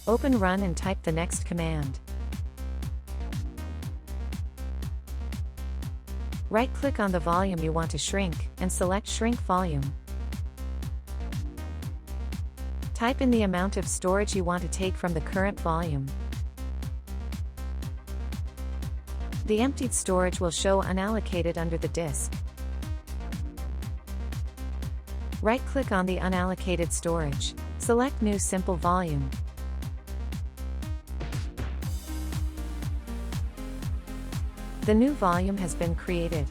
Open Run and type the next command. Right-click on the volume you want to shrink, and select Shrink Volume. Type in the amount of storage you want to take from the current volume. The emptied storage will show unallocated under the disk. Right-click on the unallocated storage. Select New Simple Volume. The new volume has been created.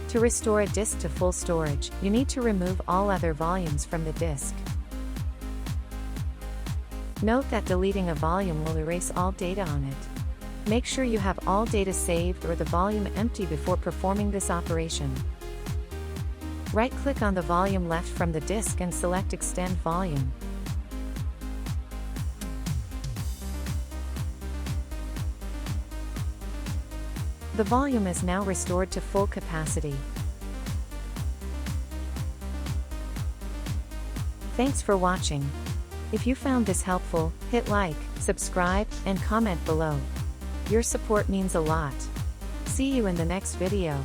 To restore a disk to full storage, you need to remove all other volumes from the disk. Note that deleting a volume will erase all data on it. Make sure you have all data saved or the volume empty before performing this operation. Right-click on the volume left from the disk and select Extend Volume. The volume is now restored to full capacity. Thanks for watching. If you found this helpful, hit like, subscribe, and comment below. Your support means a lot. See you in the next video.